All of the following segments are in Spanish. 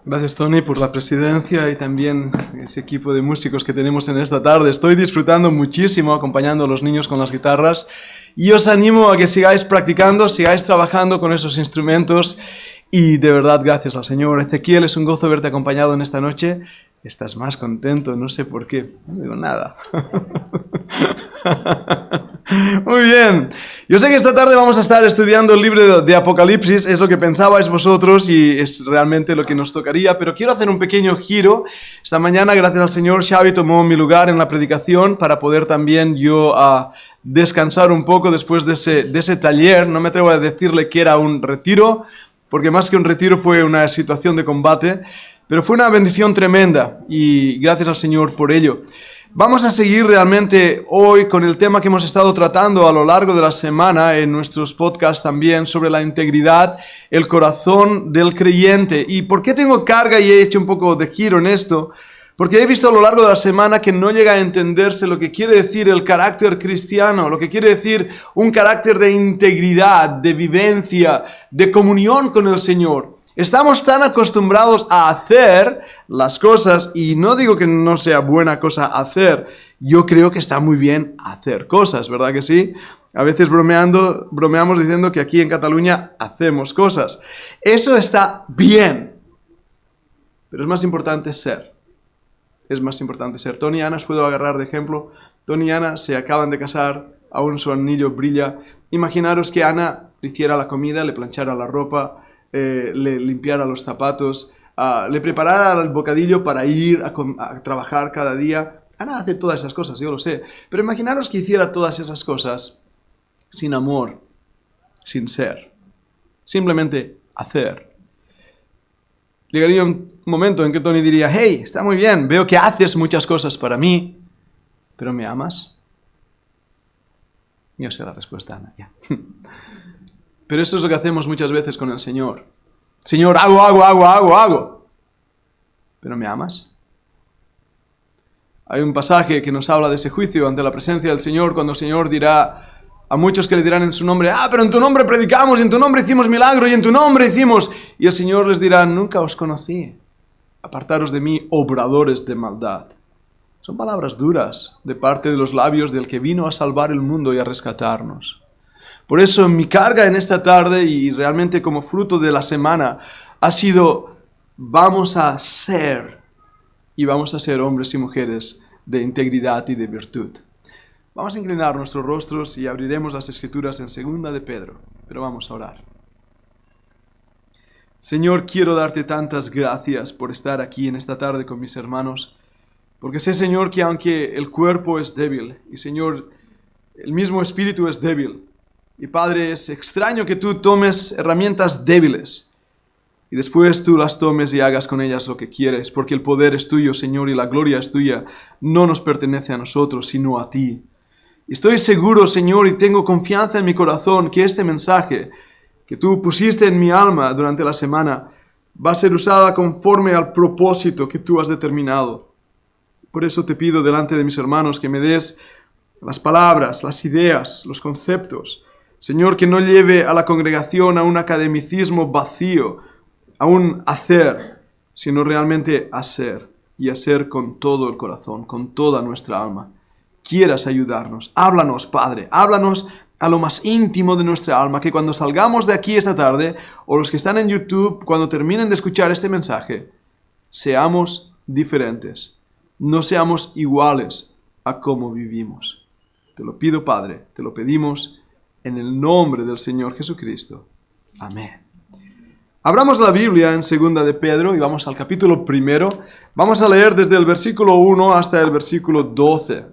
Gracias, Tony, por la presidencia y también ese equipo de músicos que tenemos en esta tarde. Estoy disfrutando muchísimo acompañando a los niños con las guitarras y os animo a que sigáis practicando, sigáis trabajando con esos instrumentos y de verdad gracias al Señor. Ezequiel, es un gozo verte acompañado en esta noche. Estás más contento, no sé por qué. No digo nada. Muy bien. Yo sé que esta tarde vamos a estar estudiando el libro de Apocalipsis. Es lo que pensabais vosotros y es realmente lo que nos tocaría. Pero quiero hacer un pequeño giro. Esta mañana, gracias al Señor, Xavi tomó mi lugar en la predicación para poder también yo descansar un poco después de ese taller. No me atrevo a decirle que era un retiro, porque más que un retiro fue una situación de combate. Pero fue una bendición tremenda y gracias al Señor por ello. Vamos a seguir realmente hoy con el tema que hemos estado tratando a lo largo de la semana en nuestros podcasts también sobre la integridad, el corazón del creyente. ¿Y por qué tengo carga y he hecho un poco de giro en esto? Porque he visto a lo largo de la semana que no llega a entenderse lo que quiere decir el carácter cristiano, lo que quiere decir un carácter de integridad, de vivencia, de comunión con el Señor. Estamos tan acostumbrados a hacer las cosas, y no digo que no sea buena cosa hacer, yo creo que está muy bien hacer cosas, ¿verdad que sí? A veces bromeamos diciendo que aquí en Cataluña hacemos cosas. Eso está bien, pero es más importante ser. Es más importante ser. Tony y Ana, os puedo agarrar de ejemplo. Tony y Ana se acaban de casar, aún su anillo brilla. Imaginaros que Ana le hiciera la comida, le planchara la ropa, le limpiara los zapatos, le preparara el bocadillo para ir a trabajar cada día. Ana hace todas esas cosas, yo lo sé. Pero imaginaros que hiciera todas esas cosas sin amor, sin ser. Simplemente hacer. Llegaría un momento en que Tony diría: hey, está muy bien, veo que haces muchas cosas para mí, pero ¿me amas? Yo sé la respuesta, Ana, ya. Pero eso es lo que hacemos muchas veces con el Señor. Señor, hago. ¿Pero me amas? Hay un pasaje que nos habla de ese juicio ante la presencia del Señor, cuando el Señor dirá a muchos que le dirán en su nombre: pero en tu nombre predicamos, y en tu nombre hicimos milagros, y en tu nombre hicimos... Y el Señor les dirá: nunca os conocí. Apartaros de mí, obradores de maldad. Son palabras duras de parte de los labios del que vino a salvar el mundo y a rescatarnos. Por eso mi carga en esta tarde y realmente como fruto de la semana ha sido: vamos a ser hombres y mujeres de integridad y de virtud. Vamos a inclinar nuestros rostros y abriremos las Escrituras en 2 de Pedro, pero vamos a orar. Señor, quiero darte tantas gracias por estar aquí en esta tarde con mis hermanos, porque sé, Señor, que aunque el cuerpo es débil y, Señor, el mismo espíritu es débil, y Padre, es extraño que tú tomes herramientas débiles y después tú las tomes y hagas con ellas lo que quieres, porque el poder es tuyo, Señor, y la gloria es tuya. No nos pertenece a nosotros, sino a ti. Estoy seguro, Señor, y tengo confianza en mi corazón que este mensaje que tú pusiste en mi alma durante la semana va a ser usada conforme al propósito que tú has determinado. Por eso te pido delante de mis hermanos que me des las palabras, las ideas, los conceptos. Señor, que no lleve a la congregación a un academicismo vacío, a un hacer, sino realmente a ser, y hacer con todo el corazón, con toda nuestra alma. Quieras ayudarnos, háblanos, Padre, háblanos a lo más íntimo de nuestra alma, que cuando salgamos de aquí esta tarde, o los que están en YouTube, cuando terminen de escuchar este mensaje, seamos diferentes, no seamos iguales a cómo vivimos. Te lo pido, Padre, te lo pedimos en el nombre del Señor Jesucristo. Amén. Abramos la Biblia en 2 de Pedro y vamos al capítulo 1. Vamos a leer desde el versículo 1 hasta el versículo 12.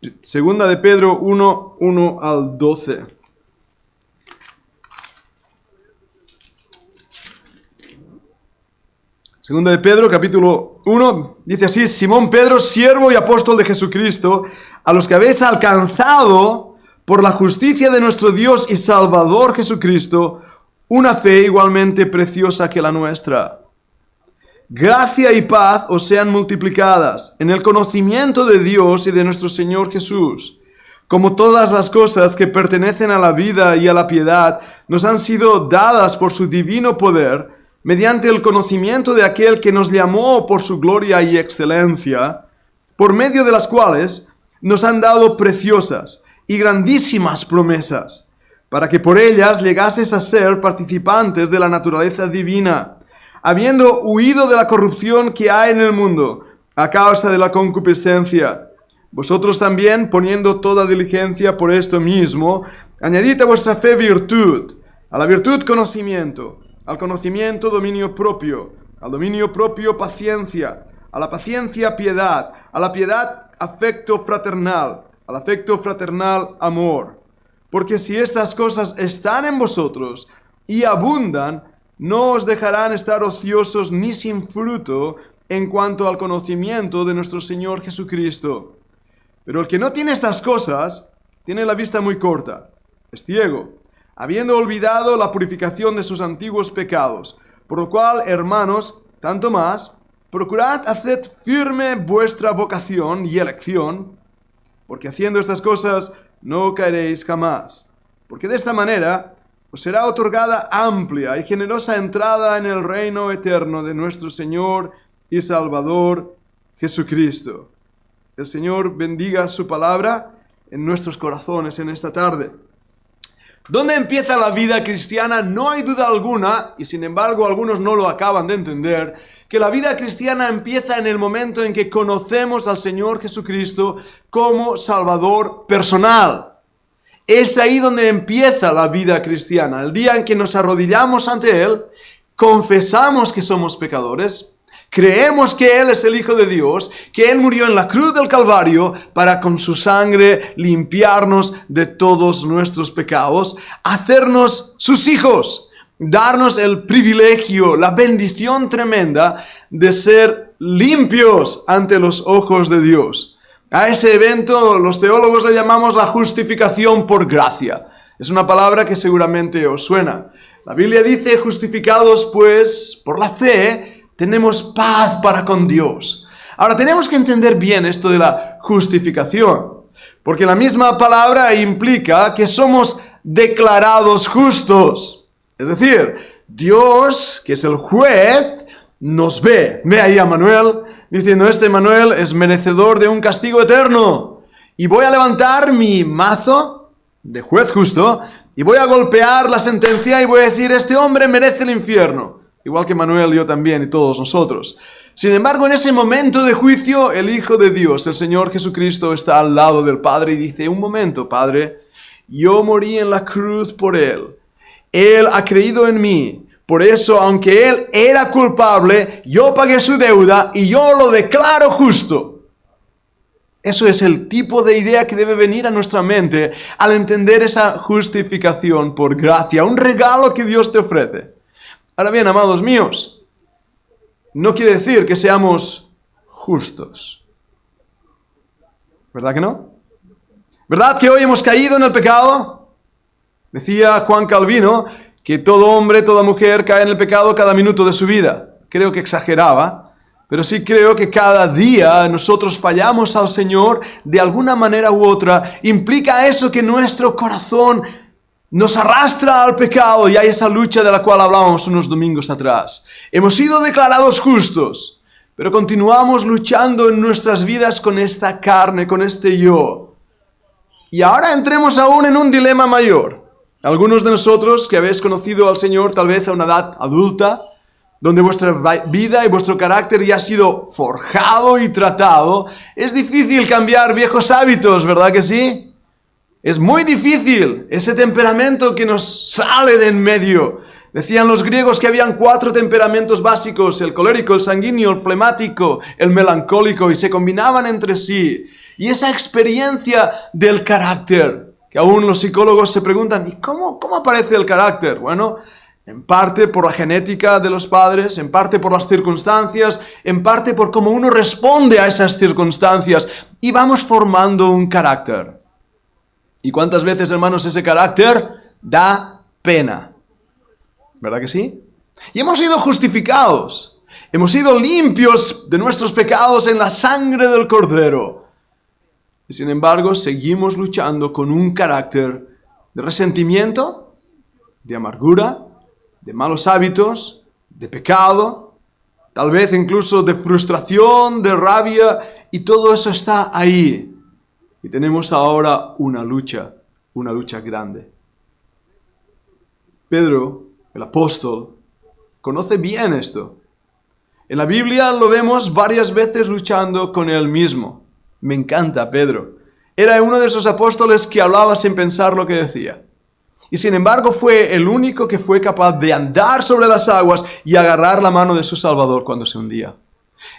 2 de Pedro 1, 1 al 12. Segunda de Pedro, capítulo 1, dice así: Simón Pedro, siervo y apóstol de Jesucristo, a los que habéis alcanzado por la justicia de nuestro Dios y Salvador Jesucristo, una fe igualmente preciosa que la nuestra. Gracia y paz os sean multiplicadas en el conocimiento de Dios y de nuestro Señor Jesús, como todas las cosas que pertenecen a la vida y a la piedad nos han sido dadas por su divino poder, mediante el conocimiento de aquel que nos llamó por su gloria y excelencia, por medio de las cuales nos han dado preciosas y grandísimas promesas, para que por ellas llegases a ser participantes de la naturaleza divina, habiendo huido de la corrupción que hay en el mundo, a causa de la concupiscencia. Vosotros también, poniendo toda diligencia por esto mismo, añadid a vuestra fe virtud, a la virtud conocimiento, al conocimiento dominio propio, al dominio propio paciencia, a la paciencia piedad, a la piedad afecto fraternal, al afecto fraternal amor. Porque si estas cosas están en vosotros y abundan, no os dejarán estar ociosos ni sin fruto en cuanto al conocimiento de nuestro Señor Jesucristo. Pero el que no tiene estas cosas, tiene la vista muy corta, es ciego, habiendo olvidado la purificación de sus antiguos pecados. Por lo cual, hermanos, tanto más, procurad hacer firme vuestra vocación y elección, porque haciendo estas cosas no caeréis jamás. Porque de esta manera os será otorgada amplia y generosa entrada en el reino eterno de nuestro Señor y Salvador Jesucristo. El Señor bendiga su palabra en nuestros corazones en esta tarde. ¿Dónde empieza la vida cristiana? No hay duda alguna, y sin embargo algunos no lo acaban de entender, que la vida cristiana empieza en el momento en que conocemos al Señor Jesucristo como Salvador personal. Es ahí donde empieza la vida cristiana, el día en que nos arrodillamos ante Él, confesamos que somos pecadores, creemos que Él es el Hijo de Dios, que Él murió en la cruz del Calvario para con su sangre limpiarnos de todos nuestros pecados, hacernos sus hijos, darnos el privilegio, la bendición tremenda de ser limpios ante los ojos de Dios. A ese evento los teólogos le llamamos la justificación por gracia. Es una palabra que seguramente os suena. La Biblia dice, justificados pues por la fe, tenemos paz para con Dios. Ahora tenemos que entender bien esto de la justificación, porque la misma palabra implica que somos declarados justos. Es decir, Dios, que es el juez, nos ve. Ve ahí a Manuel diciendo, este Manuel es merecedor de un castigo eterno. Y voy a levantar mi mazo de juez justo y voy a golpear la sentencia y voy a decir, este hombre merece el infierno. Igual que Manuel, yo también y todos nosotros. Sin embargo, en ese momento de juicio, el Hijo de Dios, el Señor Jesucristo, está al lado del Padre y dice, un momento, Padre, yo morí en la cruz por Él. Él ha creído en mí. Por eso, aunque Él era culpable, yo pagué su deuda y yo lo declaro justo. Eso es el tipo de idea que debe venir a nuestra mente al entender esa justificación por gracia, un regalo que Dios te ofrece. Ahora bien, amados míos, no quiere decir que seamos justos. ¿Verdad que no? ¿Verdad que hoy hemos caído en el pecado? Decía Juan Calvino que todo hombre, toda mujer cae en el pecado cada minuto de su vida. Creo que exageraba, pero sí creo que cada día nosotros fallamos al Señor de alguna manera u otra. Implica eso que nuestro corazón nos arrastra al pecado y hay esa lucha de la cual hablábamos unos domingos atrás. Hemos sido declarados justos, pero continuamos luchando en nuestras vidas con esta carne, con este yo. Y ahora entremos aún en un dilema mayor. Algunos de nosotros que habéis conocido al Señor tal vez a una edad adulta, donde vuestra vida y vuestro carácter ya ha sido forjado y tratado, es difícil cambiar viejos hábitos, ¿verdad que sí? Es muy difícil ese temperamento que nos sale de en medio. Decían los griegos que habían 4 temperamentos básicos, el colérico, el sanguíneo, el flemático, el melancólico, y se combinaban entre sí. Y esa experiencia del carácter, que aún los psicólogos se preguntan, ¿y cómo aparece el carácter? Bueno, en parte por la genética de los padres, en parte por las circunstancias, en parte por cómo uno responde a esas circunstancias, y vamos formando un carácter. ¿Y cuántas veces, hermanos, ese carácter da pena? ¿Verdad que sí? Y hemos sido justificados. Hemos sido limpios de nuestros pecados en la sangre del Cordero. Y sin embargo, seguimos luchando con un carácter de resentimiento, de amargura, de malos hábitos, de pecado, tal vez incluso de frustración, de rabia, y todo eso está ahí. Y tenemos ahora una lucha grande. Pedro, el apóstol, conoce bien esto. En la Biblia lo vemos varias veces luchando con él mismo. Me encanta Pedro. Era uno de esos apóstoles que hablaba sin pensar lo que decía. Y sin embargo fue el único que fue capaz de andar sobre las aguas y agarrar la mano de su Salvador cuando se hundía.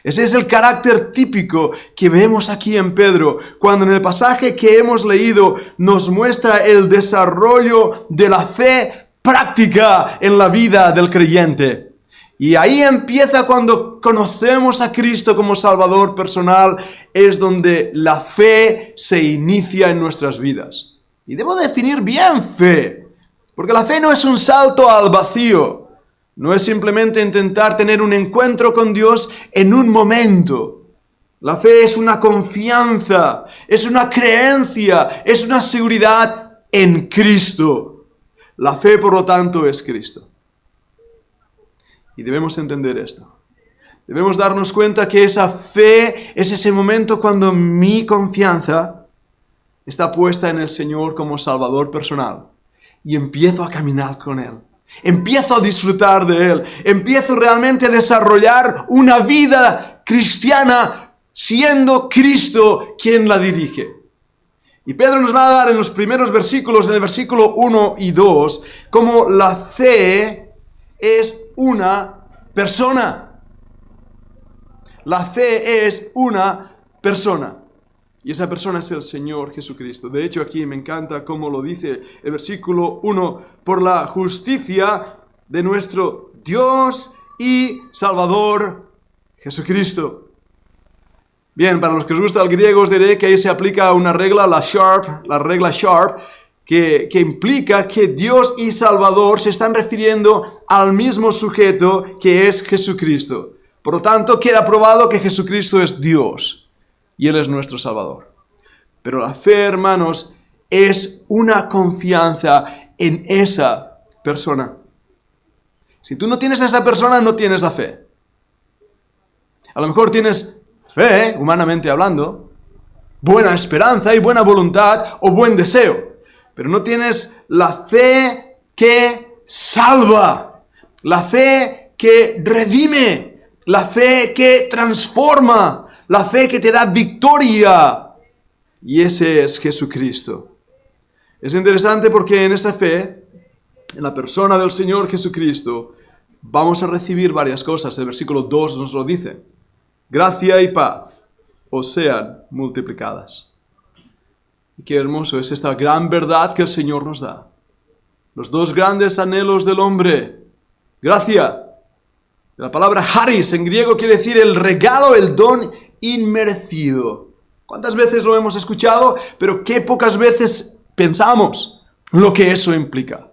Ese es el carácter típico que vemos aquí en Pedro, cuando en el pasaje que hemos leído nos muestra el desarrollo de la fe práctica en la vida del creyente. Y ahí empieza cuando conocemos a Cristo como Salvador personal, es donde la fe se inicia en nuestras vidas. Y debo definir bien fe, porque la fe no es un salto al vacío, no es simplemente intentar tener un encuentro con Dios en un momento. La fe es una confianza, es una creencia, es una seguridad en Cristo. La fe, por lo tanto, es Cristo. Y debemos entender esto. Debemos darnos cuenta que esa fe es ese momento cuando mi confianza está puesta en el Señor como Salvador personal. Y empiezo a caminar con Él. Empiezo a disfrutar de Él. Empiezo realmente a desarrollar una vida cristiana siendo Cristo quien la dirige. Y Pedro nos va a dar en los primeros versículos, en el versículo 1 y 2, cómo la fe es una persona. La fe es una persona. Y esa persona es el Señor Jesucristo. De hecho, aquí me encanta cómo lo dice el versículo 1. Por la justicia de nuestro Dios y Salvador Jesucristo. Bien, para los que os gusta el griego os diré que ahí se aplica una regla, la regla Sharp, que implica que Dios y Salvador se están refiriendo al mismo sujeto que es Jesucristo. Por lo tanto, queda probado que Jesucristo es Dios y Él es nuestro Salvador. Pero la fe, hermanos, es una confianza en esa persona. Si tú no tienes a esa persona, no tienes la fe. A lo mejor tienes fe, humanamente hablando, buena esperanza y buena voluntad o buen deseo, pero no tienes la fe que salva, la fe que redime, la fe que transforma, la fe que te da victoria. Y ese es Jesucristo. Es interesante porque en esa fe, en la persona del Señor Jesucristo, vamos a recibir varias cosas. El versículo 2 nos lo dice. Gracia y paz os sean multiplicadas. Y qué hermoso es esta gran verdad que el Señor nos da. Los dos grandes anhelos del hombre. Gracia. La palabra charis en griego quiere decir el regalo, el don inmerecido. ¿Cuántas veces lo hemos escuchado? Pero qué pocas veces pensamos lo que eso implica.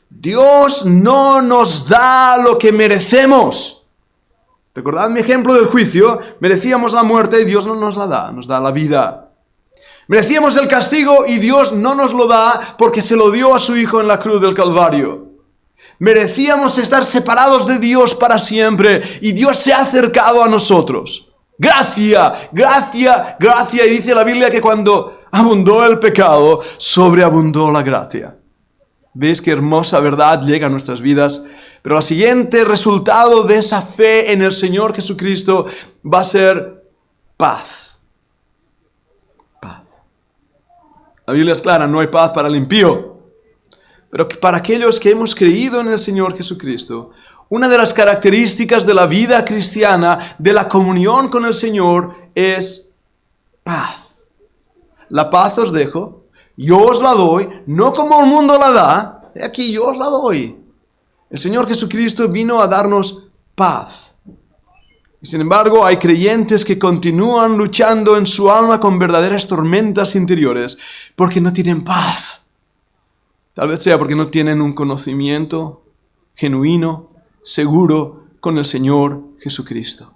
Dios no nos da lo que merecemos. Recordad mi ejemplo del juicio. Merecíamos la muerte y Dios no nos la da, nos da la vida. Merecíamos el castigo y Dios no nos lo da porque se lo dio a su Hijo en la cruz del Calvario. Merecíamos estar separados de Dios para siempre y Dios se ha acercado a nosotros. Gracia, gracia, gracia. Y dice la Biblia que cuando abundó el pecado, sobreabundó la gracia. ¿Veis qué hermosa verdad llega a nuestras vidas? Pero el siguiente resultado de esa fe en el Señor Jesucristo va a ser paz. Paz. La Biblia es clara, no hay paz para el impío. Pero para aquellos que hemos creído en el Señor Jesucristo, una de las características de la vida cristiana, de la comunión con el Señor, es paz. La paz os dejo, yo os la doy, no como el mundo la da, aquí yo os la doy. El Señor Jesucristo vino a darnos paz. Y sin embargo, hay creyentes que continúan luchando en su alma con verdaderas tormentas interiores porque no tienen paz. Tal vez sea porque no tienen un conocimiento genuino, seguro, con el Señor Jesucristo.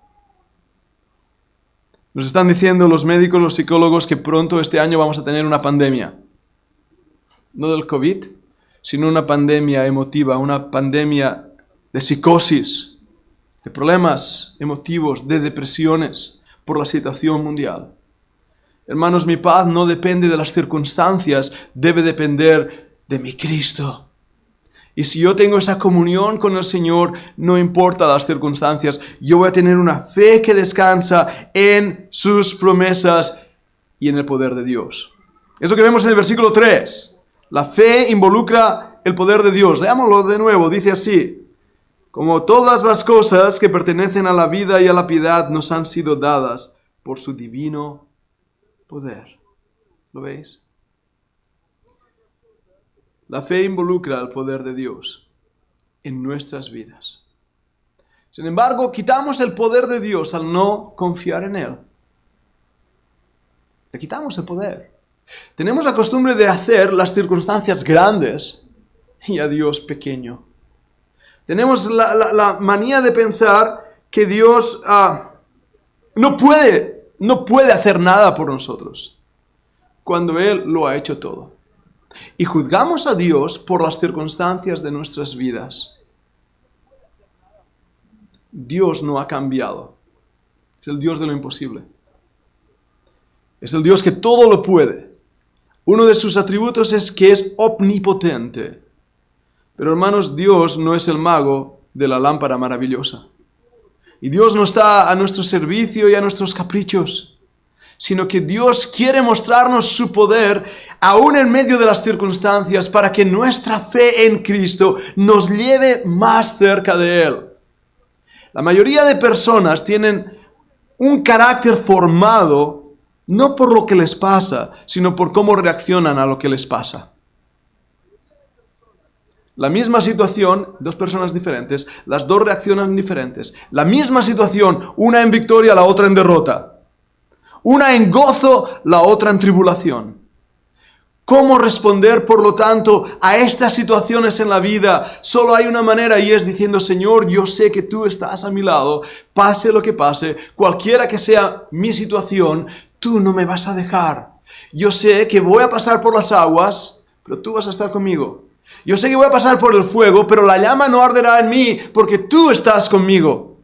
Nos están diciendo los médicos, los psicólogos, que pronto este año vamos a tener una pandemia. No del COVID, sino una pandemia emotiva, una pandemia de psicosis, de problemas emotivos, de depresiones por la situación mundial. Hermanos, mi paz no depende de las circunstancias, debe depender de mi Cristo. Y si yo tengo esa comunión con el Señor, no importa las circunstancias, yo voy a tener una fe que descansa en sus promesas y en el poder de Dios. Es lo que vemos en el versículo 3. La fe involucra el poder de Dios. Leámoslo de nuevo, dice así: como todas las cosas que pertenecen a la vida y a la piedad nos han sido dadas por su divino poder. ¿Lo veis? La fe involucra el poder de Dios en nuestras vidas. Sin embargo, quitamos el poder de Dios al no confiar en Él. Le quitamos el poder. Tenemos la costumbre de hacer las circunstancias grandes y a Dios pequeño. Tenemos la manía de pensar que Dios no puede hacer nada por nosotros, cuando Él lo ha hecho todo. Y juzgamos a Dios por las circunstancias de nuestras vidas. Dios no ha cambiado. Es el Dios de lo imposible. Es el Dios que todo lo puede. Uno de sus atributos es que es omnipotente. Pero hermanos, Dios no es el mago de la lámpara maravillosa. Y Dios no está a nuestro servicio y a nuestros caprichos, sino que Dios quiere mostrarnos su poder aún en medio de las circunstancias para que nuestra fe en Cristo nos lleve más cerca de Él. La mayoría de personas tienen un carácter formado no por lo que les pasa, sino por cómo reaccionan a lo que les pasa. La misma situación, dos personas diferentes, las dos reaccionan diferentes. La misma situación, una en victoria, la otra en derrota. Una en gozo, la otra en tribulación. ¿Cómo responder, por lo tanto, a estas situaciones en la vida? Solo hay una manera y es diciendo: Señor, yo sé que tú estás a mi lado, pase lo que pase, cualquiera que sea mi situación, tú no me vas a dejar. Yo sé que voy a pasar por las aguas, pero tú vas a estar conmigo. Yo sé que voy a pasar por el fuego, pero la llama no arderá en mí porque tú estás conmigo.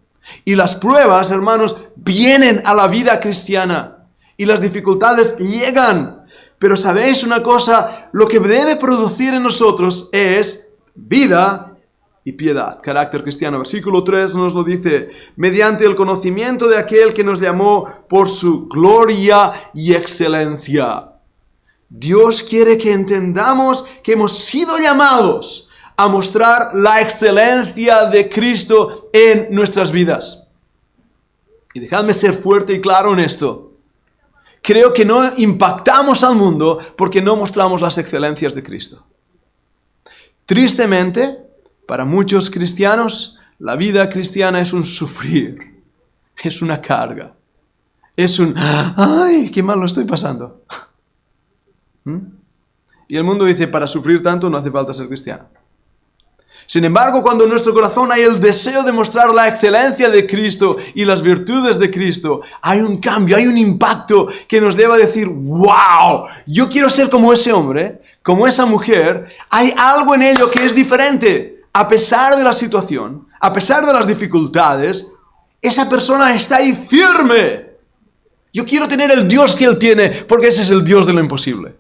Y las pruebas, hermanos, vienen a la vida cristiana y las dificultades llegan. Pero ¿sabéis una cosa? Lo que debe producir en nosotros es vida y piedad. Carácter cristiano. Versículo 3 nos lo dice: mediante el conocimiento de aquel que nos llamó por su gloria y excelencia. Dios quiere que entendamos que hemos sido llamados a mostrar la excelencia de Cristo en nuestras vidas. Y dejadme ser fuerte y claro en esto. Creo que no impactamos al mundo porque no mostramos las excelencias de Cristo. Tristemente, para muchos cristianos, la vida cristiana es un sufrir, es una carga, es un ¡ay, qué mal lo estoy pasando! Y el mundo dice: para sufrir tanto no hace falta ser cristiano. Sin embargo, cuando en nuestro corazón hay el deseo de mostrar la excelencia de Cristo y las virtudes de Cristo, hay un cambio, hay un impacto que nos lleva a decir: ¡wow! Yo quiero ser como ese hombre, como esa mujer. Hay algo en ello que es diferente. A pesar de la situación, a pesar de las dificultades, esa persona está ahí firme. Yo quiero tener el Dios que Él tiene, porque ese es el Dios de lo imposible.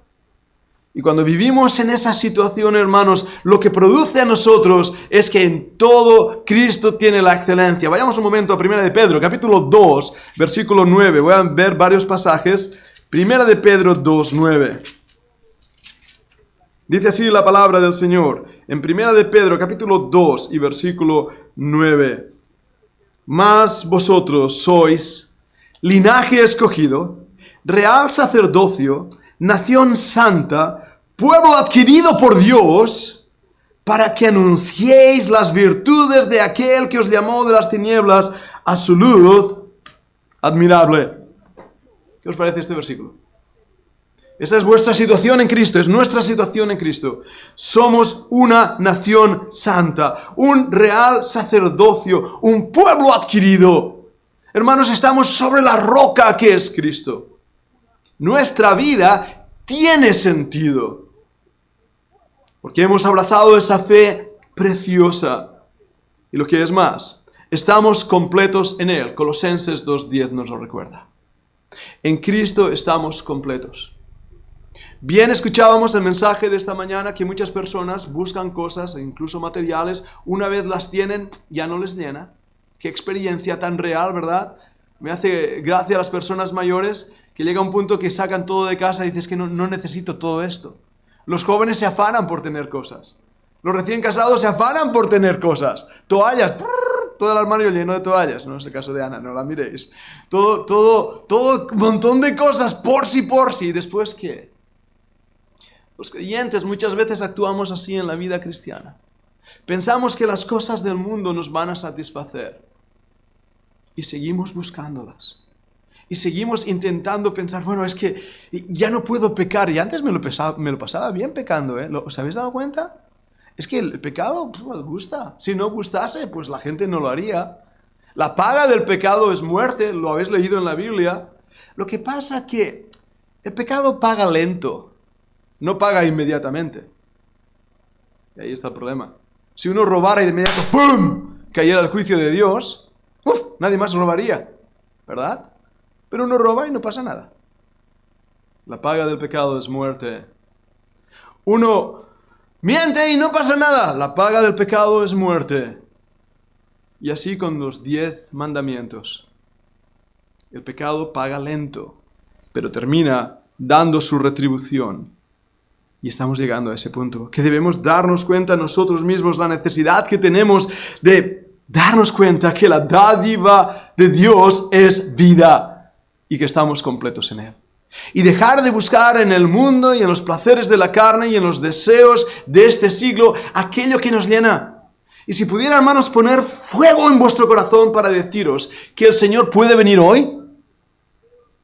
Y cuando vivimos en esa situación, hermanos, lo que produce a nosotros es que en todo Cristo tiene la excelencia. Vayamos un momento a 1 de Pedro, capítulo 2, versículo 9. Voy a ver varios pasajes. 1 de Pedro 2, 9. Dice así la palabra del Señor. En 1 de Pedro, capítulo 2 y versículo 9. Mas vosotros sois linaje escogido, real sacerdocio, nación santa, pueblo adquirido por Dios, para que anunciéis las virtudes de aquel que os llamó de las tinieblas a su luz admirable. ¿Qué os parece este versículo? Esa es vuestra situación en Cristo, es nuestra situación en Cristo. Somos una nación santa, un real sacerdocio, un pueblo adquirido. Hermanos, estamos sobre la roca que es Cristo. Nuestra vida tiene sentido, porque hemos abrazado esa fe preciosa. Y lo que es más, Estamos completos en Él. Colosenses 2:10 nos lo recuerda. En Cristo estamos completos. Bien, escuchábamos el mensaje de esta mañana que muchas personas buscan cosas, incluso materiales, una vez las tienen, ya no les llena. Qué experiencia tan real, ¿verdad? Me hace gracia a las personas mayores que llega un punto que sacan todo de casa y dices que no necesito todo esto. Los jóvenes se afanan por tener cosas. Los recién casados se afanan por tener cosas. Toallas, todo el armario lleno de toallas. No es el caso de Ana, no la miréis. Todo, un montón de cosas, por si. ¿Y después qué? Los creyentes muchas veces actuamos así en la vida cristiana. Pensamos que las cosas del mundo nos van a satisfacer. Y seguimos buscándolas. Y seguimos intentando pensar, bueno, es que ya no puedo pecar. Y antes me lo pasaba bien pecando, ¿eh? ¿Os habéis dado cuenta? Es que el pecado gusta. Si no gustase, pues la gente no lo haría. La paga del pecado es muerte, lo habéis leído en la Biblia. Lo que pasa es que el pecado paga lento, no paga inmediatamente. Y ahí está el problema. Si uno robara y de inmediato, ¡pum!, cayera el juicio de Dios, nadie más robaría, ¿verdad? Pero uno roba y no pasa nada. La paga del pecado es muerte. Uno miente y no pasa nada. La paga del pecado es muerte. Y así con los 10 mandamientos. El pecado paga lento, pero termina dando su retribución. Y estamos llegando a ese punto, que debemos darnos cuenta nosotros mismos la necesidad que tenemos de darnos cuenta que la dádiva de Dios es vida y que estamos completos en Él. Y dejar de buscar en el mundo y en los placeres de la carne y en los deseos de este siglo aquello que nos llena. Y si pudiera, hermanos, poner fuego en vuestro corazón para deciros que el Señor puede venir hoy.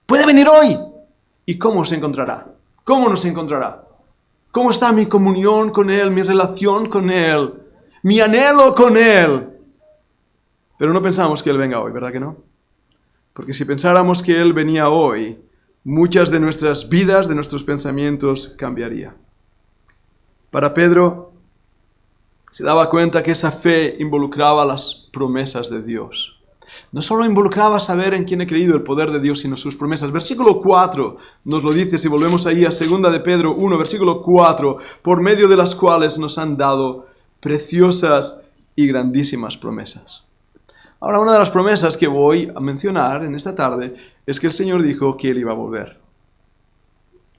Puede venir hoy. ¿Y cómo se encontrará? ¿Cómo nos encontrará? ¿Cómo está mi comunión con Él, mi relación con Él, mi anhelo con Él? Pero no pensamos que Él venga hoy, ¿verdad que no? Porque si pensáramos que Él venía hoy, muchas de nuestras vidas, de nuestros pensamientos cambiaría. Para Pedro, se daba cuenta que esa fe involucraba las promesas de Dios. No solo involucraba saber en quién he creído, el poder de Dios, sino sus promesas. Versículo 4 nos lo dice, si volvemos ahí a 2 de Pedro 1, versículo 4, por medio de las cuales nos han dado preciosas y grandísimas promesas. Ahora, una de las promesas que voy a mencionar en esta tarde es que el Señor dijo que Él iba a volver.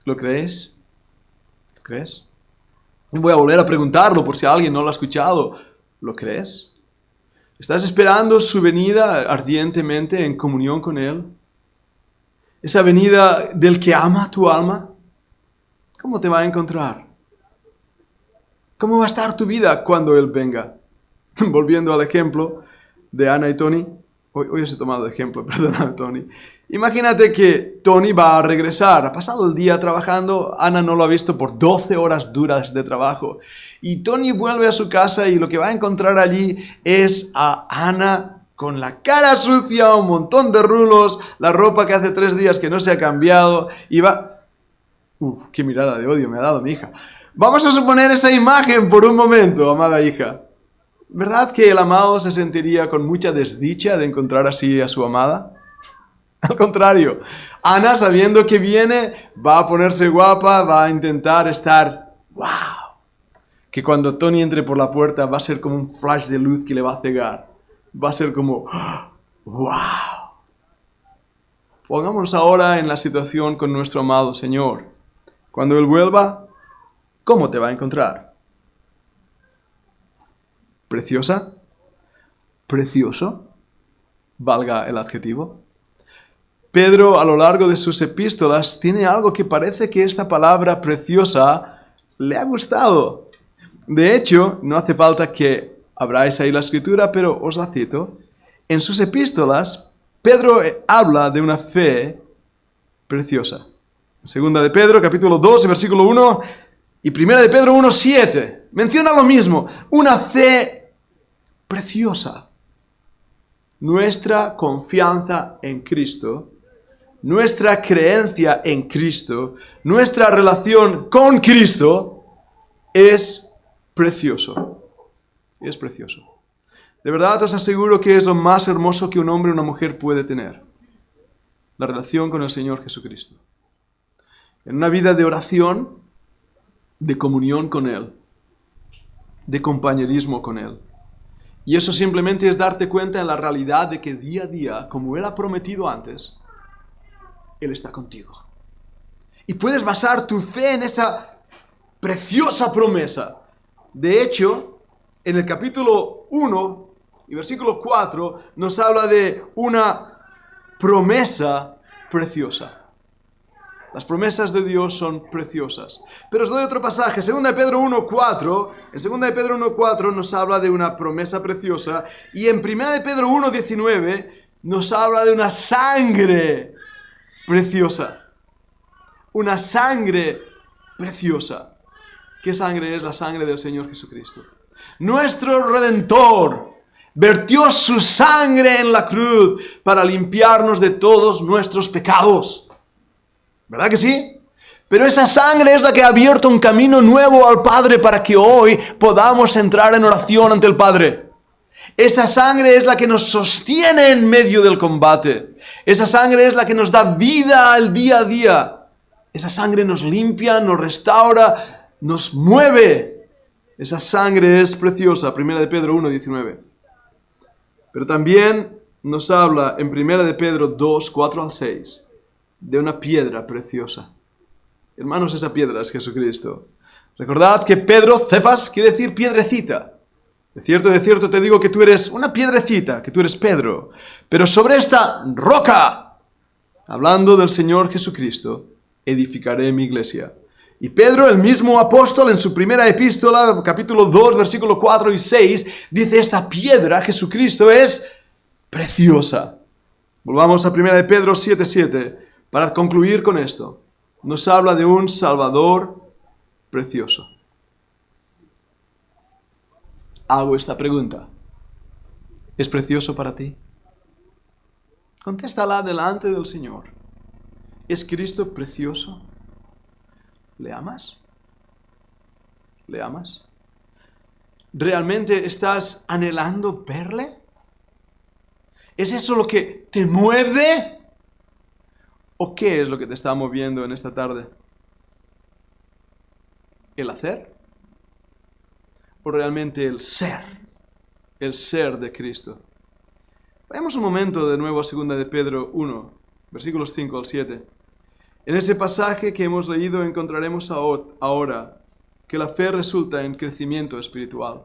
¿Lo crees? ¿Lo crees? Voy a volver a preguntarlo por si alguien no lo ha escuchado. ¿Lo crees? ¿Estás esperando su venida ardientemente en comunión con Él? ¿Esa venida del que ama tu alma? ¿Cómo te va a encontrar? ¿Cómo va a estar tu vida cuando Él venga? Volviendo al ejemplo de Ana y Tony. Hoy os he tomado de ejemplo, perdona, Tony. Imagínate que Tony va a regresar. Ha pasado el día trabajando. Ana no lo ha visto por 12 horas duras de trabajo. Y Tony vuelve a su casa y lo que va a encontrar allí es a Ana con la cara sucia, un montón de rulos, la ropa que hace 3 días que no se ha cambiado. Y va... qué mirada de odio me ha dado mi hija. Vamos a suponer esa imagen por un momento, amada hija. ¿Verdad que el amado se sentiría con mucha desdicha de encontrar así a su amada? Al contrario, Ana, sabiendo que viene, va a ponerse guapa, va a intentar estar ¡wow! Que cuando Tony entre por la puerta va a ser como un flash de luz que le va a cegar. Va a ser como ¡wow! Pongámonos ahora en la situación con nuestro amado Señor. Cuando Él vuelva, ¿cómo te va a encontrar? ¿Preciosa? ¿Precioso? Valga el adjetivo. Pedro, a lo largo de sus epístolas, tiene algo que parece que esta palabra preciosa le ha gustado. De hecho, no hace falta que abráis ahí la escritura, pero os la cito. En sus epístolas, Pedro habla de una fe preciosa. Segunda de Pedro, capítulo 2, versículo 1, y Primera de Pedro 1, 7. Menciona lo mismo, una fe preciosa. Nuestra confianza en Cristo, nuestra creencia en Cristo, nuestra relación con Cristo es precioso. Es precioso. De verdad os aseguro que es lo más hermoso que un hombre o una mujer puede tener. La relación con el Señor Jesucristo. En una vida de oración, de comunión con Él, de compañerismo con Él. Y eso simplemente es darte cuenta en la realidad de que día a día, como Él ha prometido antes, Él está contigo. Y puedes basar tu fe en esa preciosa promesa. De hecho, en el capítulo 1 y versículo 4 nos habla de una promesa preciosa. Las promesas de Dios son preciosas. Pero os doy otro pasaje, 2 de Pedro 1:4. En 2 de Pedro 1:4 nos habla de una promesa preciosa. Y en 1 de Pedro 1:19 nos habla de una sangre preciosa. Una sangre preciosa. ¿Qué sangre es? La sangre del Señor Jesucristo. Nuestro Redentor vertió su sangre en la cruz para limpiarnos de todos nuestros pecados. ¿Verdad que sí? Pero esa sangre es la que ha abierto un camino nuevo al Padre para que hoy podamos entrar en oración ante el Padre. Esa sangre es la que nos sostiene en medio del combate. Esa sangre es la que nos da vida al día a día. Esa sangre nos limpia, nos restaura, nos mueve. Esa sangre es preciosa, 1 de Pedro 1:19. Pero también nos habla en 1 de Pedro 2:4-6 de una piedra preciosa. Hermanos, esa piedra es Jesucristo. Recordad que Pedro, Cefas, quiere decir piedrecita. De cierto te digo que tú eres una piedrecita, que tú eres Pedro. Pero sobre esta roca, hablando del Señor Jesucristo, edificaré mi iglesia. Y Pedro, el mismo apóstol, en su primera epístola, capítulo 2, versículo 4 y 6, dice: esta piedra, Jesucristo, es preciosa. Volvamos a 1 de Pedro 7:7, para concluir con esto. Nos habla de un Salvador precioso. Hago esta pregunta: ¿es precioso para ti? Contéstala delante del Señor. ¿Es Cristo precioso? ¿Le amas? ¿Le amas? ¿Realmente estás anhelando verle? ¿Es eso lo que te mueve? ¿O qué es lo que te está moviendo en esta tarde? ¿El hacer? ¿O realmente el ser? El ser de Cristo. Vayamos un momento de nuevo a 2 de Pedro 1, versículos 5 al 7. En ese pasaje que hemos leído encontraremos ahora que la fe resulta en crecimiento espiritual.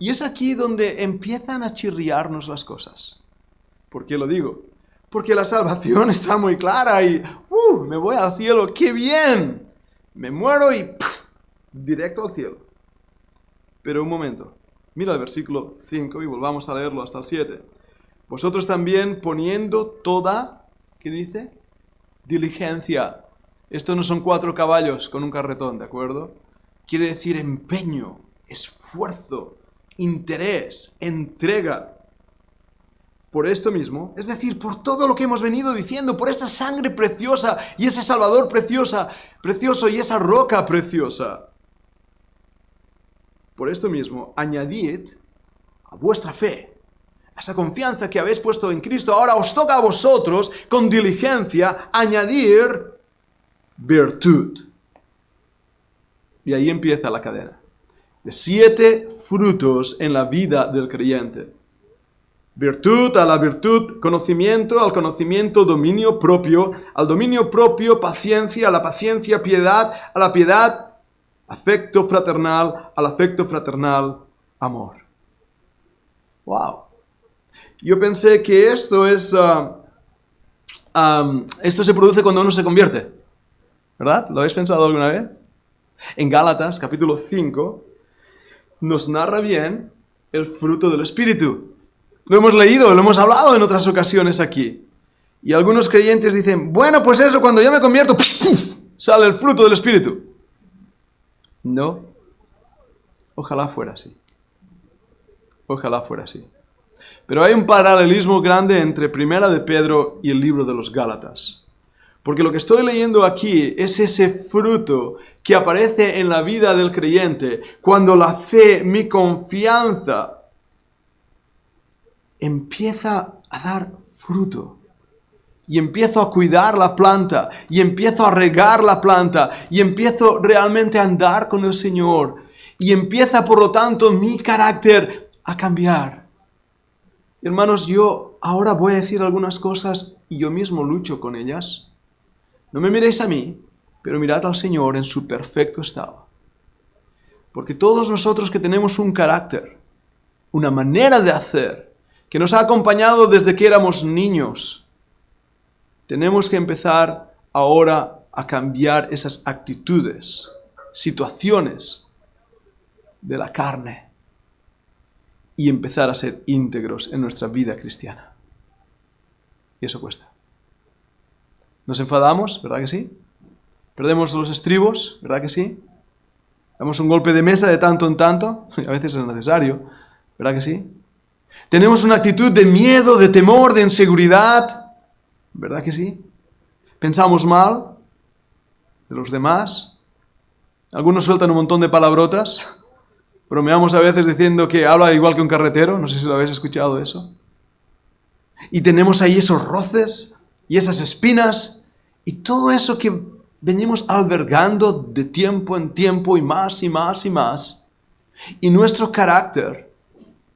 Y es aquí donde empiezan a chirriarnos las cosas. ¿Por qué lo digo? Porque la salvación está muy clara y me voy al cielo, ¡qué bien! Me muero y directo al cielo. Pero un momento, mira el versículo 5 y volvamos a leerlo hasta el 7. Vosotros también poniendo toda, ¿qué dice? Diligencia. Esto no son 4 caballos con un carretón, ¿de acuerdo? Quiere decir empeño, esfuerzo, interés, entrega. Por esto mismo, es decir, por todo lo que hemos venido diciendo, por esa sangre preciosa y ese Salvador precioso y esa roca preciosa. Por esto mismo, añadid a vuestra fe, a esa confianza que habéis puesto en Cristo, ahora os toca a vosotros, con diligencia, añadir virtud. Y ahí empieza la cadena de 7 frutos en la vida del creyente. Virtud a la virtud, conocimiento al conocimiento, dominio propio, al dominio propio, paciencia, a la paciencia, piedad, a la piedad, afecto fraternal, al afecto fraternal, amor. ¡Wow! Yo pensé que esto se produce cuando uno se convierte. ¿Verdad? ¿Lo habéis pensado alguna vez? En Gálatas, capítulo 5, nos narra bien el fruto del Espíritu. Lo hemos leído, lo hemos hablado en otras ocasiones aquí. Y algunos creyentes dicen, bueno, pues eso, cuando yo me convierto, ¡puf! Sale el fruto del Espíritu. No. Ojalá fuera así. Ojalá fuera así. Pero hay un paralelismo grande entre 1 de Pedro y el libro de los Gálatas. Porque lo que estoy leyendo aquí es ese fruto que aparece en la vida del creyente cuando la fe, mi confianza, empieza a dar fruto. Y empiezo a cuidar la planta, y empiezo a regar la planta, y empiezo realmente a andar con el Señor. Y empieza, por lo tanto, mi carácter a cambiar. Hermanos, yo ahora voy a decir algunas cosas y yo mismo lucho con ellas. No me miréis a mí, pero mirad al Señor en su perfecto estado. Porque todos nosotros que tenemos un carácter, una manera de hacer, que nos ha acompañado desde que éramos niños, tenemos que empezar ahora a cambiar esas actitudes, situaciones de la carne y empezar a ser íntegros en nuestra vida cristiana. Y eso cuesta. Nos enfadamos, ¿verdad que sí? Perdemos los estribos, ¿verdad que sí? Damos un golpe de mesa de tanto en tanto, y a veces es necesario, ¿verdad que sí? Tenemos una actitud de miedo, de temor, de inseguridad, ¿verdad que sí? Pensamos mal de los demás. Algunos sueltan un montón de palabrotas. Bromeamos a veces diciendo que habla igual que un carretero. No sé si lo habéis escuchado eso. Y tenemos ahí esos roces y esas espinas y todo eso que venimos albergando de tiempo en tiempo y más y más y más. Y nuestro carácter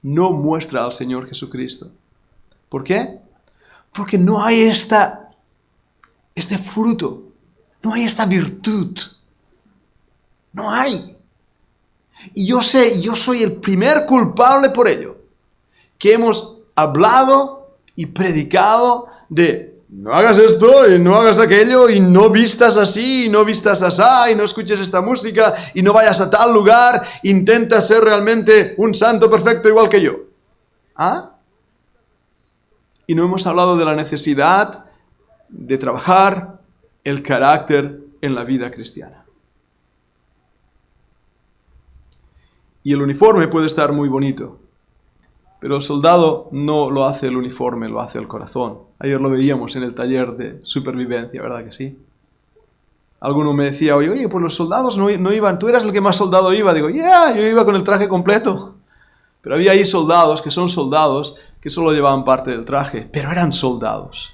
no muestra al Señor Jesucristo. ¿Por qué? Porque no hay este fruto, no hay esta virtud, no hay. Y yo sé, yo soy el primer culpable por ello, que hemos hablado y predicado de no hagas esto y no hagas aquello y no vistas así y no vistas asá y no escuches esta música y no vayas a tal lugar, intenta ser realmente un santo perfecto igual que yo. ¿Ah? Y no hemos hablado de la necesidad de trabajar el carácter en la vida cristiana. Y el uniforme puede estar muy bonito, pero el soldado no lo hace el uniforme, lo hace el corazón. Ayer lo veíamos en el taller de supervivencia, ¿verdad que sí? Alguno me decía, oye, pues los soldados no iban, tú eras el que más soldado iba. Digo, yo iba con el traje completo. Pero había ahí soldados que son soldados que solo llevaban parte del traje, pero eran soldados.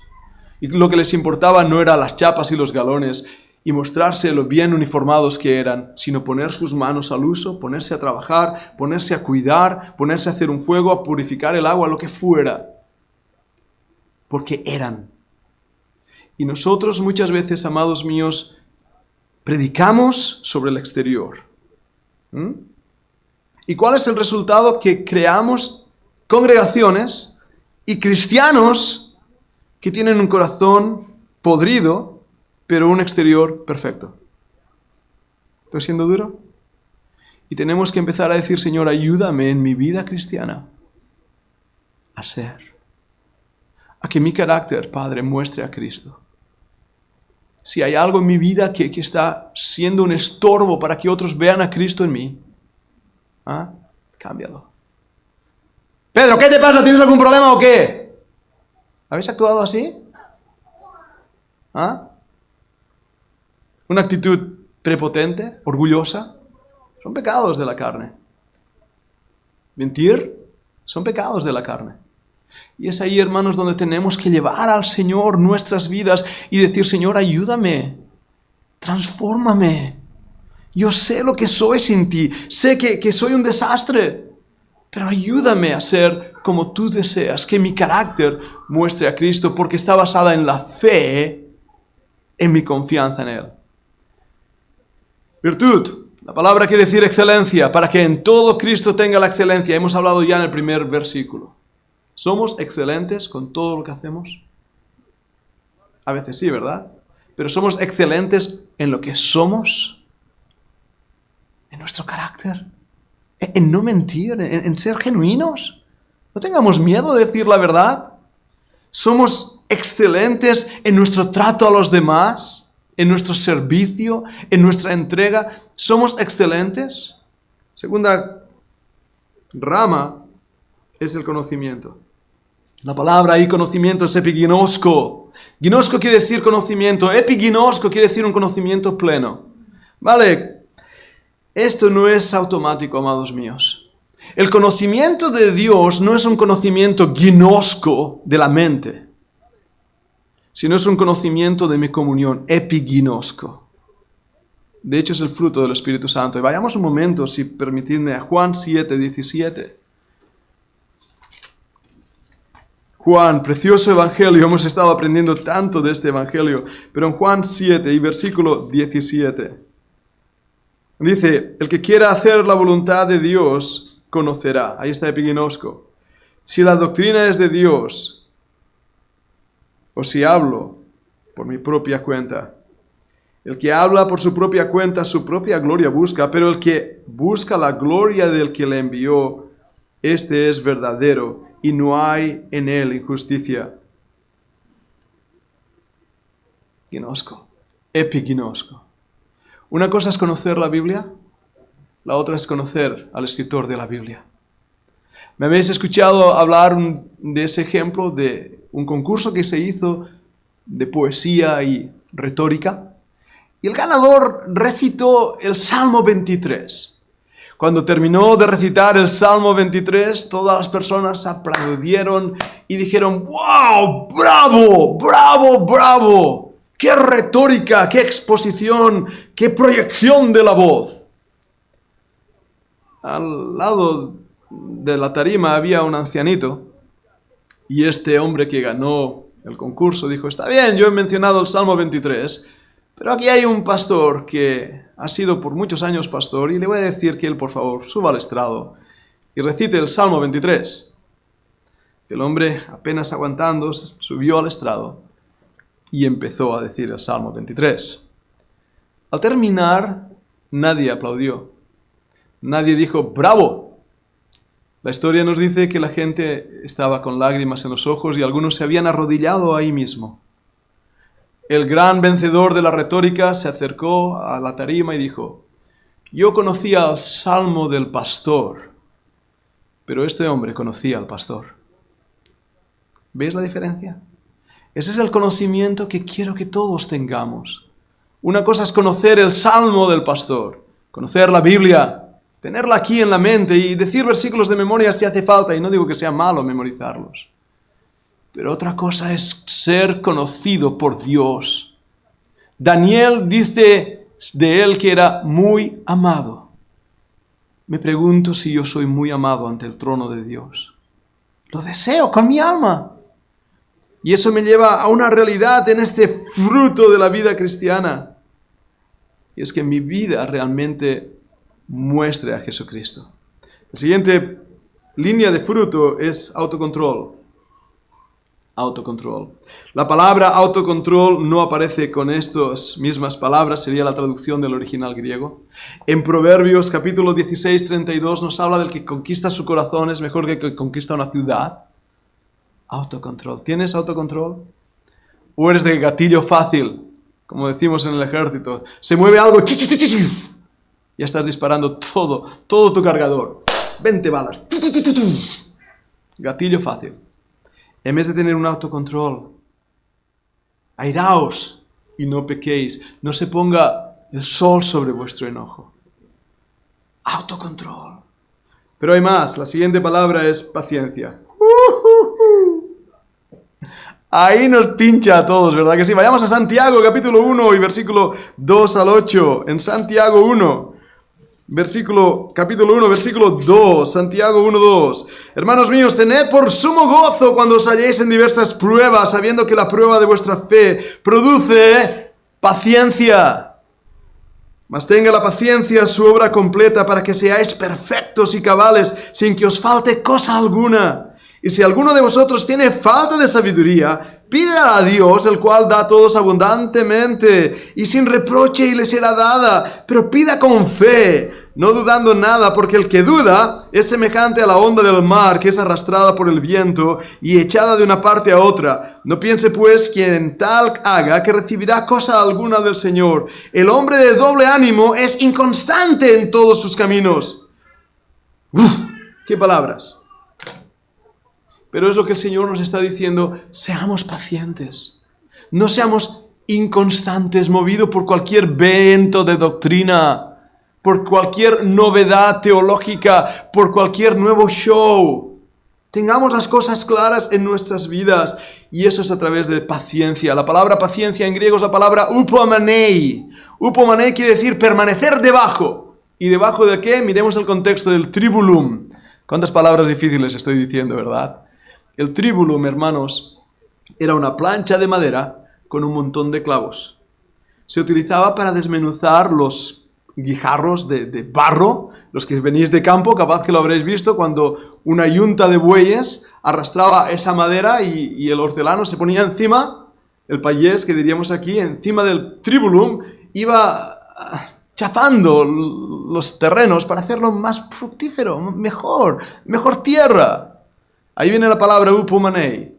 Y lo que les importaba no eran las chapas y los galones y mostrarse lo bien uniformados que eran, sino poner sus manos al uso, ponerse a trabajar, ponerse a cuidar, ponerse a hacer un fuego, a purificar el agua, lo que fuera. Porque eran. Y nosotros muchas veces, amados míos, predicamos sobre el exterior. ¿Y cuál es el resultado? Que creamos congregaciones y cristianos que tienen un corazón podrido, pero un exterior perfecto. ¿Estoy siendo duro? Y tenemos que empezar a decir, Señor, ayúdame en mi vida cristiana a que mi carácter, Padre, muestre a Cristo. Si hay algo en mi vida que está siendo un estorbo para que otros vean a Cristo en mí, cámbialo. Pedro, ¿qué te pasa? ¿Tienes algún problema o qué? ¿Habéis actuado así? Una actitud prepotente, orgullosa, son pecados de la carne. Mentir, son pecados de la carne. Y es ahí, hermanos, donde tenemos que llevar al Señor nuestras vidas y decir, Señor, ayúdame, transfórmame. Yo sé lo que soy sin ti, sé que soy un desastre, pero ayúdame a ser como tú deseas, que mi carácter muestre a Cristo, porque está basada en la fe, en mi confianza en Él. Virtud, la palabra quiere decir excelencia, para que en todo Cristo tenga la excelencia. Hemos hablado ya en el primer versículo. ¿Somos excelentes con todo lo que hacemos? A veces sí, ¿verdad? Pero ¿somos excelentes en lo que somos? ¿En nuestro carácter? ¿En no mentir? ¿En ser genuinos? No tengamos miedo de decir la verdad. ¿Somos excelentes en nuestro trato a los demás? ¿En nuestro servicio? ¿En nuestra entrega? ¿Somos excelentes? Segunda rama es el conocimiento. La palabra ahí conocimiento es epiginosko. Ginosko quiere decir conocimiento. Epiginosko quiere decir un conocimiento pleno. Vale, esto no es automático, amados míos. El conocimiento de Dios no es un conocimiento gnosco de la mente, sino es un conocimiento de mi comunión, epignosco. De hecho, es el fruto del Espíritu Santo. Y vayamos un momento, si permitidme, a Juan 7:17. Juan, precioso evangelio, hemos estado aprendiendo tanto de este evangelio, pero en Juan 7 y versículo 17, dice, el que quiera hacer la voluntad de Dios, conocerá. Ahí está epignosco. Si la doctrina es de Dios, o si hablo por mi propia cuenta. El que habla por su propia cuenta, su propia gloria busca, pero el que busca la gloria del que le envió, este es verdadero, y no hay en él injusticia. Gnosco, epignosco. Una cosa es conocer la Biblia, la otra es conocer al escritor de la Biblia. ¿Me habéis escuchado hablar de ese ejemplo de un concurso que se hizo de poesía y retórica? Y el ganador recitó el Salmo 23. Cuando terminó de recitar el Salmo 23, todas las personas aplaudieron y dijeron, ¡wow! ¡Bravo! ¡Bravo! ¡Bravo! ¡Qué retórica! ¡Qué exposición! ¡Qué proyección de la voz! Al lado de la tarima había un ancianito y este hombre que ganó el concurso dijo, está bien, yo he mencionado el Salmo 23, pero aquí hay un pastor que ha sido por muchos años pastor y le voy a decir que él, por favor, suba al estrado y recite el Salmo 23. El hombre, apenas aguantando, subió al estrado y empezó a decir el Salmo 23. Al terminar, nadie aplaudió. Nadie dijo, ¡bravo! La historia nos dice que la gente estaba con lágrimas en los ojos y algunos se habían arrodillado ahí mismo. El gran vencedor de la retórica se acercó a la tarima y dijo, yo conocía el Salmo del pastor, pero este hombre conocía al pastor. ¿Veis la diferencia? Ese es el conocimiento que quiero que todos tengamos. Una cosa es conocer el Salmo del pastor, conocer la Biblia, tenerla aquí en la mente y decir versículos de memoria si hace falta, y no digo que sea malo memorizarlos. Pero otra cosa es ser conocido por Dios. Daniel dice de él que era muy amado. Me pregunto si yo soy muy amado ante el trono de Dios. Lo deseo con mi alma. Y eso me lleva a una realidad en este fruto de la vida cristiana. Y es que mi vida realmente muestre a Jesucristo. La siguiente línea de fruto es autocontrol. Autocontrol. La palabra autocontrol no aparece con estas mismas palabras, sería la traducción del original griego. En Proverbios capítulo 16, 32 nos habla del que conquista su corazón es mejor que el que conquista una ciudad. Autocontrol. ¿Tienes autocontrol? ¿O eres de gatillo fácil? Como decimos en el ejército. Se mueve algo, ya estás disparando todo tu cargador. 20 balas. Gatillo fácil. En vez de tener un autocontrol, airaos y no pequéis. No se ponga el sol sobre vuestro enojo. Autocontrol. Pero hay más. La siguiente palabra es paciencia. Ahí nos pincha a todos, ¿verdad que sí? Vayamos a Santiago, capítulo 1 y versículo 2 al 8. En Santiago 1. Capítulo 1, versículo 2, Santiago 1, 2. Hermanos míos, tened por sumo gozo cuando os halléis en diversas pruebas, sabiendo que la prueba de vuestra fe produce paciencia. Mas tenga la paciencia su obra completa para que seáis perfectos y cabales, sin que os falte cosa alguna. Y si alguno de vosotros tiene falta de sabiduría, pídala a Dios, el cual da a todos abundantemente y sin reproche y le será dada. Pero pida con fe, no dudando nada, porque el que duda es semejante a la onda del mar que es arrastrada por el viento y echada de una parte a otra. No piense pues quien tal haga que recibirá cosa alguna del Señor. El hombre de doble ánimo es inconstante en todos sus caminos. ¡Uf! ¡Qué palabras! Pero es lo que el Señor nos está diciendo, seamos pacientes, no seamos inconstantes, movidos por cualquier viento de doctrina. por cualquier novedad teológica, por cualquier nuevo show. Tengamos las cosas claras en nuestras vidas, y eso es a través de paciencia. La palabra paciencia en griego es la palabra upomanei. Upomanei quiere decir permanecer debajo. ¿Y debajo de qué? Miremos el contexto del tribulum. ¿Cuántas palabras difíciles estoy diciendo, verdad? El tribulum, hermanos, era una plancha de madera con un montón de clavos. Se utilizaba para desmenuzar los guijarros de barro. Los que venís de campo, capaz que lo habréis visto, cuando una yunta de bueyes arrastraba esa madera y el hortelano se ponía encima, el payés, que diríamos aquí, encima del tribulum, iba chafando los terrenos para hacerlo más fructífero, mejor tierra. Ahí viene la palabra upomanei.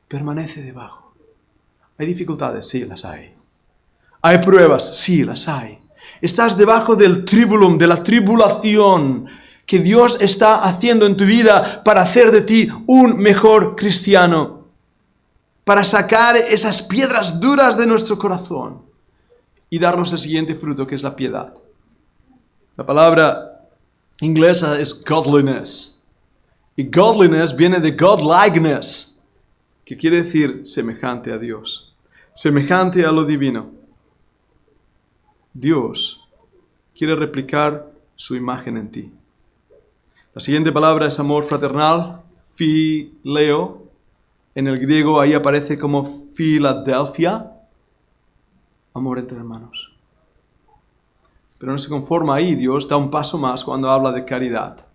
Permanece debajo. ¿Hay dificultades? Sí, las hay. ¿Hay pruebas? Sí, las hay. Estás debajo del tribulum, de la tribulación que Dios está haciendo en tu vida para hacer de ti un mejor cristiano, para sacar esas piedras duras de nuestro corazón y darnos el siguiente fruto, que es la piedad. La palabra inglesa es godliness, y godliness viene de godlikeness, que quiere decir semejante a Dios, semejante a lo divino. Dios quiere replicar su imagen en ti. La siguiente palabra es amor fraternal, phileo. En el griego ahí aparece como Filadelfia, amor entre hermanos. Pero no se conforma ahí, Dios da un paso más cuando habla de caridad.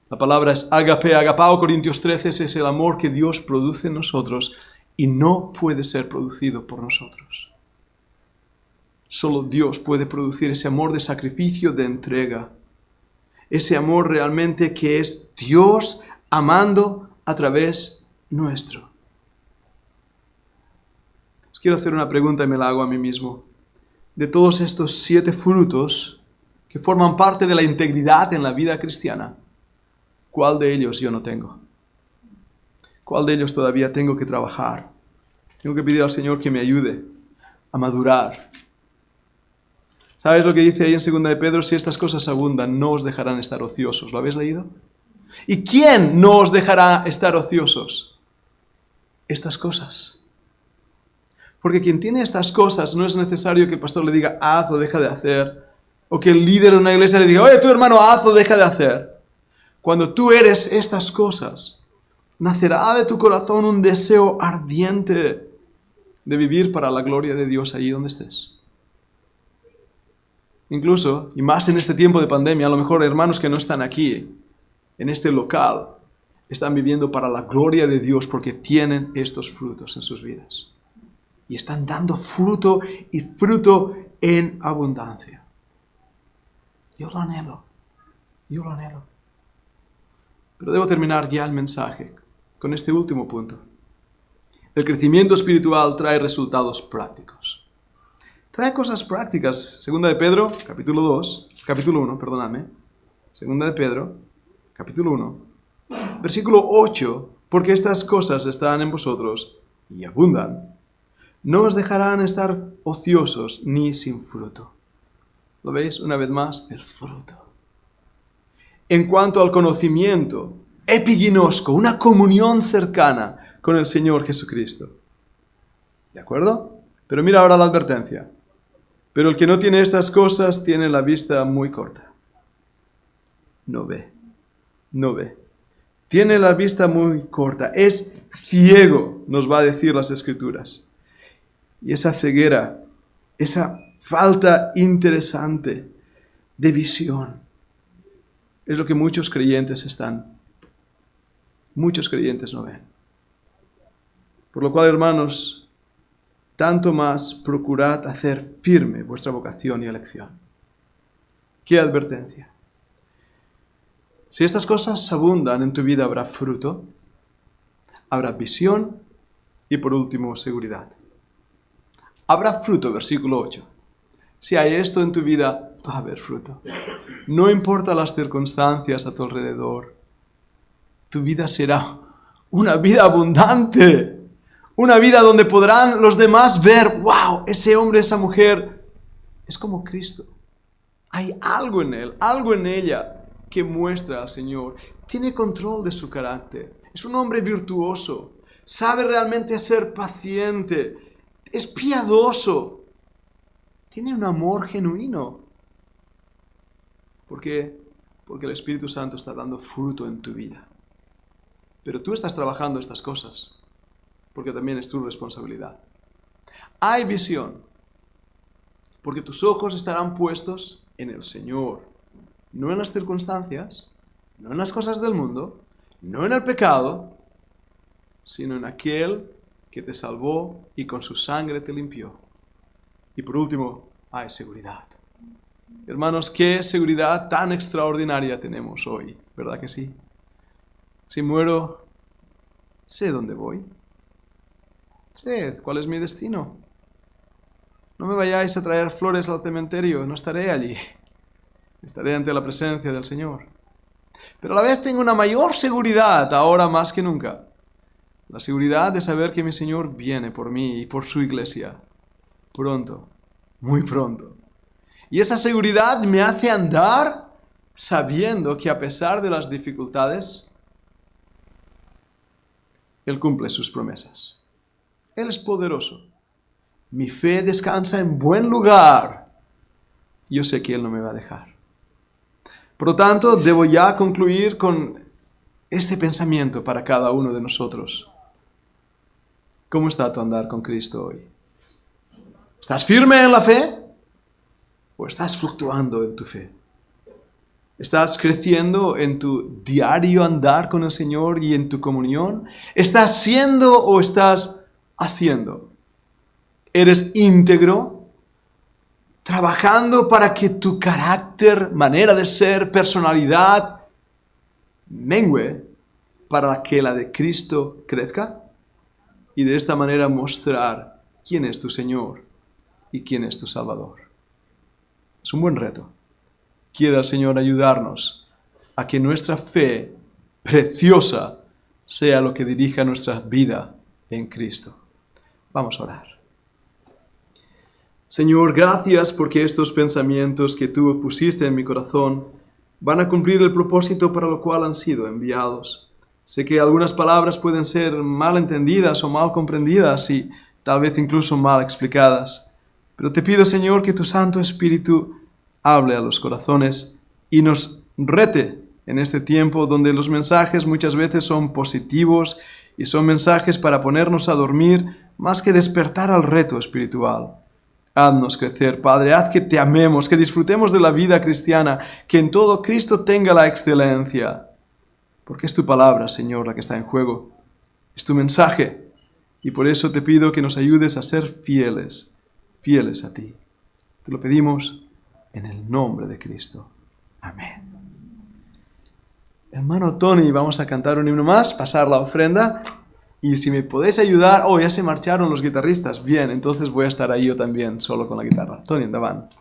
La palabra es agape, agapao, Corintios 13, es el amor que Dios produce en nosotros y no puede ser producido por nosotros. Solo Dios puede producir ese amor de sacrificio, de entrega. Ese amor realmente que es Dios amando a través nuestro. Os quiero hacer una pregunta y me la hago a mí mismo. De todos estos 7 frutos que forman parte de la integridad en la vida cristiana, ¿cuál de ellos yo no tengo? ¿Cuál de ellos todavía tengo que trabajar? Tengo que pedir al Señor que me ayude a madurar. ¿Sabes lo que dice ahí en 2 de Pedro? Si estas cosas abundan, no os dejarán estar ociosos. ¿Lo habéis leído? ¿Y quién no os dejará estar ociosos? Estas cosas. Porque quien tiene estas cosas no es necesario que el pastor le diga haz o deja de hacer. O que el líder de una iglesia le diga, oye, tu hermano, haz o deja de hacer. Cuando tú eres estas cosas, nacerá de tu corazón un deseo ardiente de vivir para la gloria de Dios allí donde estés. Incluso, y más en este tiempo de pandemia, a lo mejor hermanos que no están aquí, en este local, están viviendo para la gloria de Dios porque tienen estos frutos en sus vidas. Y están dando fruto y fruto en abundancia. Yo lo anhelo. Pero debo terminar ya el mensaje con este último punto. El crecimiento espiritual trae resultados prácticos. Trae cosas prácticas. Segunda de Pedro, capítulo 1, perdóname. Segunda de Pedro, capítulo 1, versículo 8. Porque estas cosas están en vosotros y abundan. No os dejarán estar ociosos ni sin fruto. ¿Lo veis una vez más? El fruto. En cuanto al conocimiento, epiginosco, una comunión cercana con el Señor Jesucristo. ¿De acuerdo? Pero mira ahora la advertencia. Pero el que no tiene estas cosas tiene la vista muy corta. No ve. Tiene la vista muy corta. Es ciego, nos va a decir las Escrituras. Y esa ceguera, esa falta interesante de visión, es lo que muchos creyentes no ven. Por lo cual, hermanos, tanto más procurad hacer firme vuestra vocación y elección. ¿Qué advertencia? Si estas cosas abundan en tu vida, habrá fruto, habrá visión y por último, seguridad. Habrá fruto, versículo 8. Si hay esto en tu vida, va a haber fruto. No importa las circunstancias a tu alrededor. Tu vida será una vida abundante. Una vida donde podrán los demás ver, wow, ese hombre, esa mujer, es como Cristo. Hay algo en él, algo en ella que muestra al Señor. Tiene control de su carácter. Es un hombre virtuoso. Sabe realmente ser paciente. Es piadoso. Tiene un amor genuino. ¿Por qué? Porque el Espíritu Santo está dando fruto en tu vida. Pero tú estás trabajando estas cosas, porque también es tu responsabilidad. Hay visión, porque tus ojos estarán puestos en el Señor, no en las circunstancias, no en las cosas del mundo, no en el pecado, sino en aquel que te salvó y con su sangre te limpió. Y por último, hay seguridad. Hermanos, qué seguridad tan extraordinaria tenemos hoy, ¿verdad que sí? Si muero, sé dónde voy. Sé cuál es mi destino. No me vayáis a traer flores al cementerio, no estaré allí. Estaré ante la presencia del Señor. Pero a la vez tengo una mayor seguridad ahora más que nunca. La seguridad de saber que mi Señor viene por mí y por su iglesia. Pronto, muy pronto. Y esa seguridad me hace andar sabiendo que a pesar de las dificultades, Él cumple sus promesas. Él es poderoso. Mi fe descansa en buen lugar. Yo sé que Él no me va a dejar. Por lo tanto, debo ya concluir con este pensamiento para cada uno de nosotros. ¿Cómo está tu andar con Cristo hoy? ¿Estás firme en la fe? ¿O estás fluctuando en tu fe? ¿Estás creciendo en tu diario andar con el Señor y en tu comunión? ¿Estás siendo o estás haciendo? ¿Eres íntegro? ¿Trabajando para que tu carácter, manera de ser, personalidad mengue para que la de Cristo crezca? Y de esta manera mostrar quién es tu Señor y quién es tu Salvador. Es un buen reto. Quiere el Señor ayudarnos a que nuestra fe preciosa sea lo que dirija nuestra vida en Cristo. Vamos a orar. Señor, gracias porque estos pensamientos que tú pusiste en mi corazón van a cumplir el propósito para lo cual han sido enviados. Sé que algunas palabras pueden ser mal entendidas o mal comprendidas y tal vez incluso mal explicadas. Pero te pido, Señor, que tu Santo Espíritu hable a los corazones y nos rete en este tiempo donde los mensajes muchas veces son positivos y son mensajes para ponernos a dormir más que despertar al reto espiritual. Haznos crecer, Padre, haz que te amemos, que disfrutemos de la vida cristiana, que en todo Cristo tenga la excelencia. Porque es tu palabra, Señor, la que está en juego. Es tu mensaje. Y por eso te pido que nos ayudes a ser fieles, fieles a ti. Te lo pedimos en el nombre de Cristo. Amén. Hermano Tony, vamos a cantar un himno más, pasar la ofrenda. Y si me podéis ayudar... Oh, ya se marcharon los guitarristas. Bien, entonces voy a estar ahí yo también, solo con la guitarra. Tony, endavant.